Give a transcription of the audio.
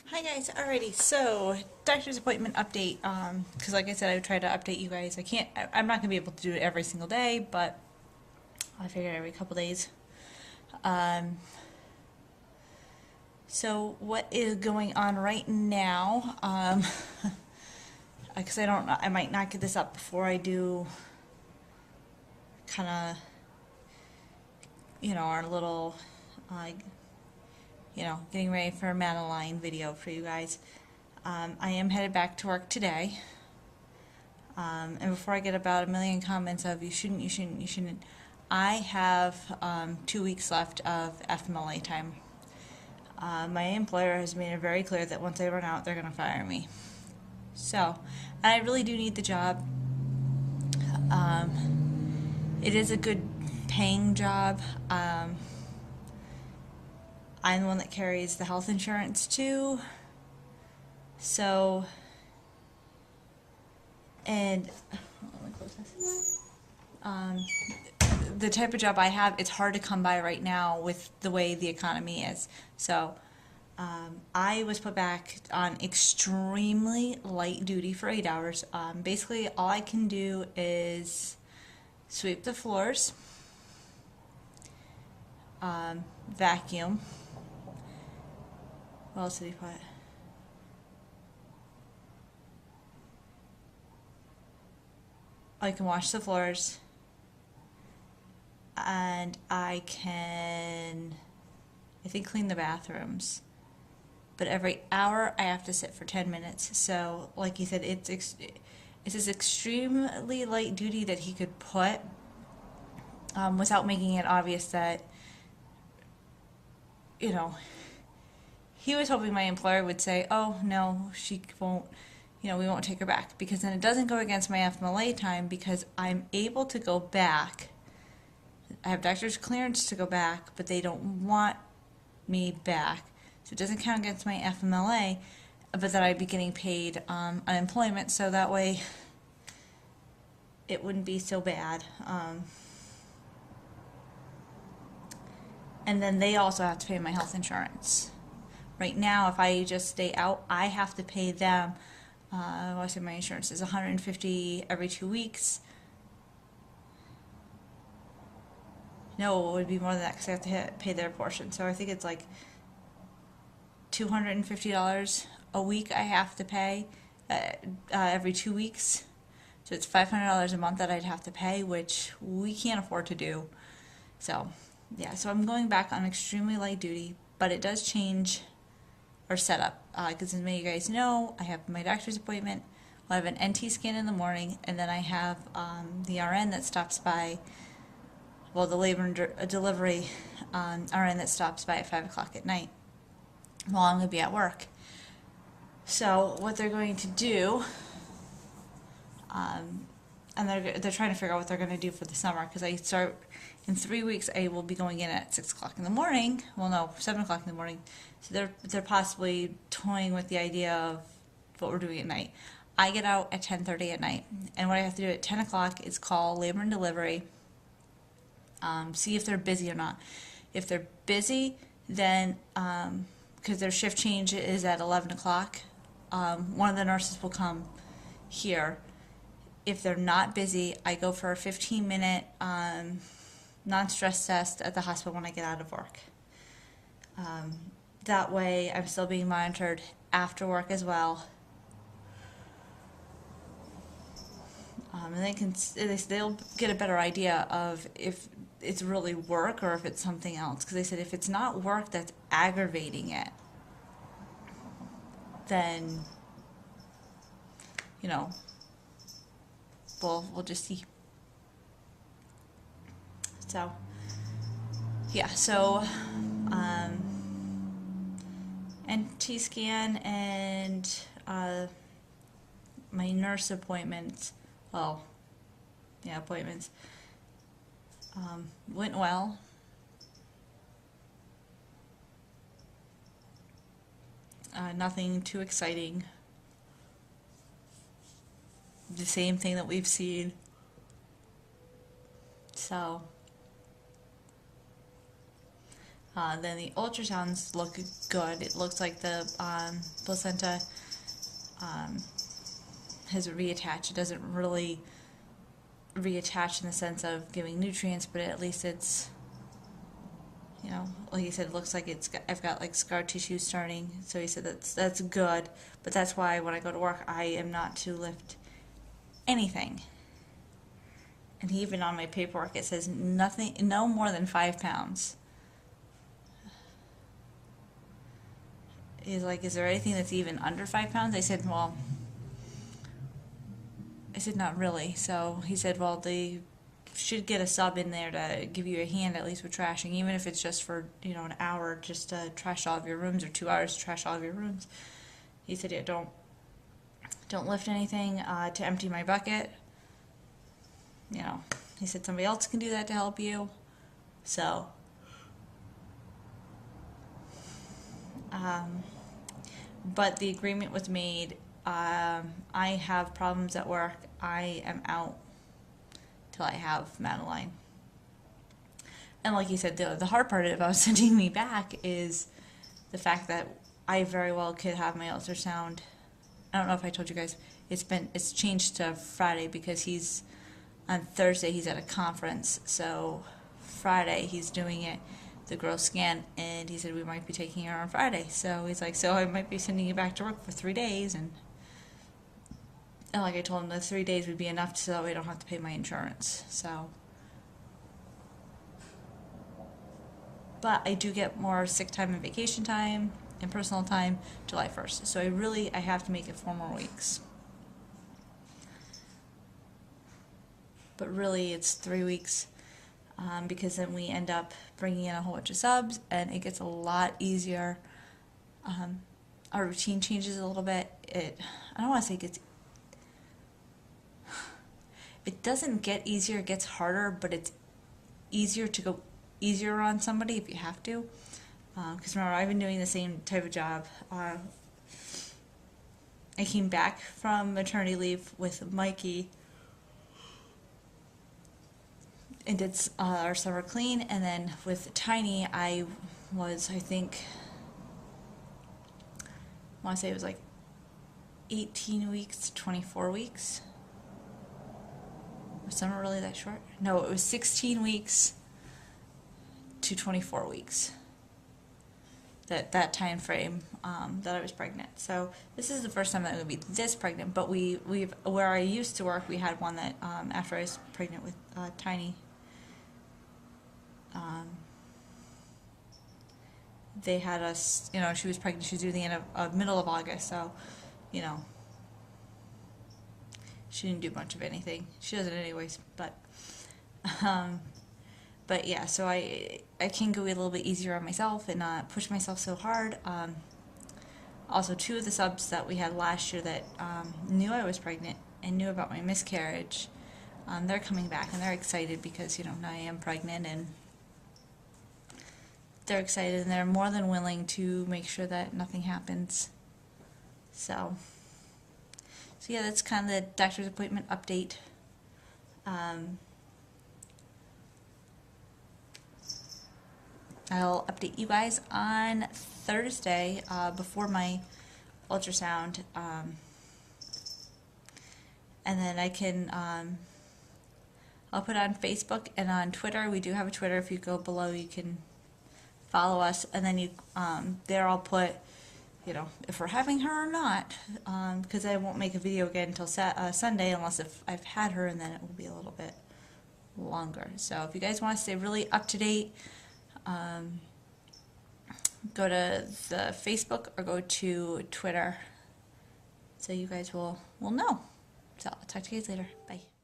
Hi guys, alrighty, so doctor's appointment update, because like I said, I would try to update you guys. I'm not gonna be able to do it every single day, but I figure every couple days. Um, so what is going on right now, because I don't know, I might not get this up before I do kind of, our little, uh, getting ready for Madeline video for you guys. I am headed back to work today. And before I get about a million comments of you shouldn't, you shouldn't, you shouldn't, I have 2 weeks left of FMLA time. My employer has made it very clear that once I run out, they're going to fire me. So, and I really do need the job. It is a good paying job. I'm the one that carries the health insurance too. So, and let me close this. The type of job I have, it's hard to come by right now with the way the economy is. So I was put back on extremely light duty for 8 hours. Basically, all I can do is sweep the floors, vacuum. What else did he put? I can wash the floors, and I think, clean the bathrooms. But every hour I have to sit for 10 minutes. So, like he said, it's this extremely light duty that he could put without making it obvious that, you know, he was hoping my employer would say, oh, no, she won't, we won't take her back. Because then it doesn't go against my FMLA time because I'm able to go back. I have doctor's clearance to go back, but they don't want me back. So it doesn't count against my FMLA, but that I'd be getting paid unemployment, so that way it wouldn't be so bad. And then they also have to pay my health insurance. Right now, if I just stay out, I have to pay them. I say my insurance is $150 every 2 weeks. No, it would be more than that because I have to pay their portion. So I think it's like $250 a week I have to pay every 2 weeks. So it's $500 a month that I'd have to pay, which we can't afford to do. So, yeah, so I'm going back on extremely light duty, but it does change our setup. Because as many of you guys know, I have my doctor's appointment. I have an NT scan in the morning, and then I have the RN that stops by, the labor and delivery RN that stops by at 5 o'clock at night while I'm going to be at work. So what they're going to do, and they're trying to figure out what they're going to do for the summer, because I start in 3 weeks. I will be going in at 6 o'clock in the morning. Well, no, 7 o'clock in the morning. So they're possibly toying with the idea of what we're doing at night. I get out at 10:30 at night, and what I have to do at 10 o'clock is call labor and delivery, see if they're busy or not. If they're busy, then because their shift change is at 11 o'clock, one of the nurses will come here. If they're not busy, I go for a 15-minute non-stress test at the hospital when I get out of work. That way, I'm still being monitored after work as well. And they'll get a better idea of if it's really work or if it's something else. Because they said if it's not work that's aggravating it, then, we'll just see. So, yeah, so, NT scan and my nurse appointments, appointments, went well. Nothing too exciting. The same thing that we've seen. So, Then the ultrasounds look good. It looks like the placenta has reattached. It doesn't really reattach in the sense of giving nutrients, but at least it's, you know, like he said, it looks like I've got like scar tissue starting. So he said that's good, but that's why when I go to work, I am not to lift anything. And even on my paperwork, it says nothing, no more than 5 pounds. He's like, is there anything that's even under 5 pounds? I said, well, not really. So he said, well, they should get a sub in there to give you a hand at least with trashing, even if it's just for, you know, an hour just to trash all of your rooms, or 2 hours to trash all of your rooms. He said, yeah, don't lift anything to empty my bucket. You know, he said somebody else can do that to help you. So, but the agreement was made. I have problems at work. I am out till I have Madeline. And like you said, the hard part about sending me back is the fact that I very well could have my ultrasound. I don't know if I told you guys. It's changed to Friday because on Thursday he's at a conference. So Friday he's doing it, the girl scan, and he said we might be taking her on Friday. So he's like, so I might be sending you back to work for 3 days, and like I told him, the 3 days would be enough so that way I don't have to pay my insurance. So, but I do get more sick time and vacation time and personal time July 1st. So I have to make it 4 more weeks. But really it's 3 weeks, because then we end up bringing in a whole bunch of subs, and it gets a lot easier. Our routine changes a little bit. I don't want to say it doesn't get easier, it gets harder, but it's easier to go easier on somebody if you have to. Because remember, I've been doing the same type of job. I came back from maternity leave with Mikey and did our summer clean, and then with Tiny, I was, I think, I want to say it was like 18 weeks to 24 weeks. Was summer really that short? No, it was 16 weeks to 24 weeks. That time frame that I was pregnant. So this is the first time that I'm going to be this pregnant. But we've where I used to work, we had one that after I was pregnant with Tiny, they had us. You know, she was pregnant. She was due the end of middle of August. So, you know, she didn't do much of anything. She doesn't anyways. But yeah, so I can go a little bit easier on myself and not push myself so hard. Also, 2 of the subs that we had last year that knew I was pregnant and knew about my miscarriage, they're coming back, and they're excited because, you know, now I am pregnant, and they're excited, and they're more than willing to make sure that nothing happens. So yeah, that's kind of the doctor's appointment update. I'll update you guys on Thursday before my ultrasound, and then I can I'll put it on Facebook and on Twitter. We do have a Twitter. If you go below, you can follow us, and then there I'll put, you know, if we're having her or not, because I won't make a video again until Sunday, unless if I've had her, and then it will be a little bit longer. So if you guys want to stay really up to date, go to the Facebook or go to Twitter, so you guys will know. So I'll talk to you guys later. Bye.